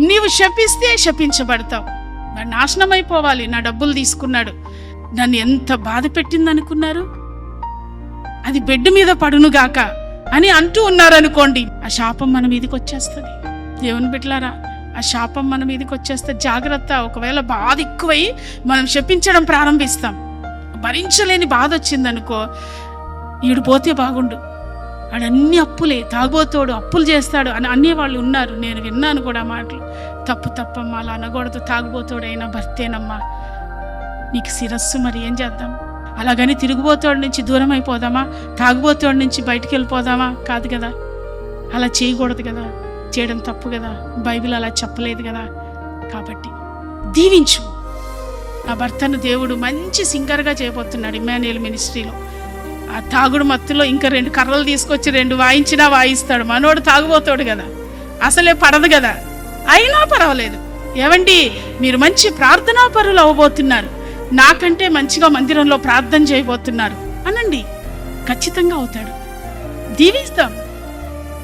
నీవు శపిస్తే శపించబడతావు. నాశనం అయిపోవాలి. నా డబ్బులు తీసుకున్నాడు, నన్ను ఎంత బాధ పెట్టింది అనుకున్నారు, అది బెడ్ మీద పడునుగాక అని అంటూ ఉన్నారనుకోండి, ఆ శాపం మన మీదకి వచ్చేస్తుంది. దేవుని బిడ్డలారా, ఆ శాపం మన మీదకి వచ్చేస్తే జాగ్రత్త. ఒకవేళ బాధ ఎక్కువై మనం శపించడం ప్రారంభిస్తాం, భరించలేని బాధ వచ్చిందనుకో, ఈడు పోతే బాగుండు, ఆడన్నీ అప్పులే, తాగబోతోడు, అప్పులు చేస్తాడు అని అనేవాళ్ళు ఉన్నారు. నేను విన్నాను కూడా మాటలు. తప్పమ్మా, అలా అనకూడదు. తాగుబోతోడైనా భర్తేనమ్మా, నీకు శిరస్సు, మరి ఏం చేద్దాం? అలాగని తిరుగుబోతోడి నుంచి దూరం అయిపోదామా? తాగుబోతోడి నుంచి బయటికి వెళ్ళిపోదామా? కాదు కదా, అలా చేయకూడదు కదా, చేయడం తప్పు కదా, బైబిల్ అలా చెప్పలేదు కదా. కాబట్టి దీవించు. నా భర్తను దేవుడు మంచి సింగర్గా చేయబోతున్నాడు ఇమ్మాన్యుయల్ మినిస్ట్రీలో. ఆ తాగుడు మత్తులో ఇంకా 2 కర్రలు తీసుకొచ్చి 2 వాయించినా వాయిస్తాడు. మనోడు తాగుబోతాడు కదా, అసలే పడదు కదా, అయినా పర్వాలేదు. ఏవండి, మీరు మంచి ప్రార్థనా పరులు అవ్వబోతున్నారు, నాకంటే మంచిగా మందిరంలో ప్రార్థన చేయబోతున్నారు అనండి, ఖచ్చితంగా అవుతాడు.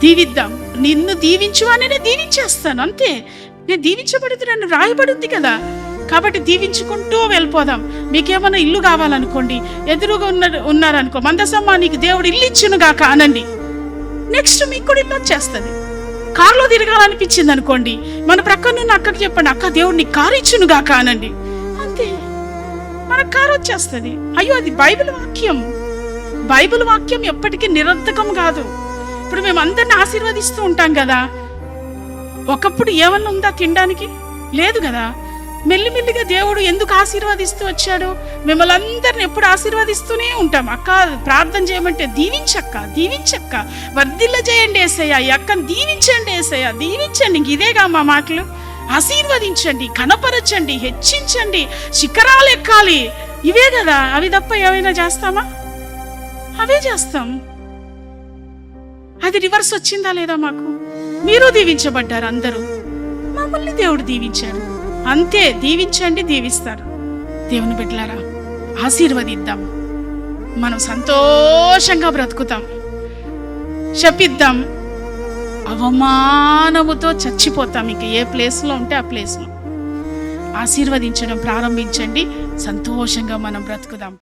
దీవిద్దాం. నిన్ను దీవించు అని నేను దీవించేస్తాను, అంతే. నేను దీవించబడితే నన్ను రాయబడింది కదా, కాబట్టి దీవించుకుంటూ వెళ్ళిపోదాం. మీకేమన్నా ఇల్లు కావాలనుకోండి, ఎదురుగా ఉన్నారనుకో, మందసమ్మ నీకు దేవుడు ఇల్లు ఇచ్చును గాక అనండి. నెక్స్ట్ మీకు కూడా ఇల్లు వచ్చేస్తుంది. కారులో తిరగాలనిపించింది అనుకోండి, మన ప్రక్కనున్న అక్కకి చెప్పండి, అక్క దేవుడు నీకు కారు ఇచ్చును గాక అనండి, అంతే, మనకు కారు వచ్చేస్తుంది. అయ్యో, అది బైబిల్ వాక్యం ఎప్పటికీ నిరర్థకం కాదు. ఇప్పుడు మేము అందరిని ఆశీర్వదిస్తూ ఉంటాం కదా, ఒకప్పుడు ఏమన్నా ఉందా తినడానికి? లేదు కదా. మెల్లిమెల్లిగా దేవుడు ఎందుకు ఆశీర్వదిస్తూ వచ్చాడు? మిమ్మల్ని అందరిని ఎప్పుడు ఆశీర్వదిస్తూనే ఉంటాం. అక్క ప్రార్థన చేయమంటే దీవించక్క, వర్ధిల్ల చేయండి యేసయ్య, ఈ అక్కను దీవించండి యేసయ్య, దీవించండి. ఇంక ఇదేగా మా మాటలు. ఆశీర్వదించండి, కనపరచండి, హెచ్చించండి, శిఖరాలు ఎక్కాలి, ఇవే కదా. అవి తప్ప ఏమైనా చేస్తామా? అవే చేస్తాం. అది రివర్స్ వచ్చిందా లేదా మాకు? మీరు దీవించబడ్డారు, అందరూ మమ్మల్ని దేవుడు దీవించాడు, అంతే. దీవించండి, దీవిస్తారు. దేవుని బిడ్డలారా, ఆశీర్వదిద్దాం. మనం సంతోషంగా బ్రతుకుతాం. శపిద్దాం, అవమానముతో చచ్చిపోతాం. ఇంక ఏ ప్లేస్లో ఉంటే ఆ ప్లేస్లో. ఆశీర్వదించడం ప్రారంభించండి, సంతోషంగా మనం బ్రతుకుదాం.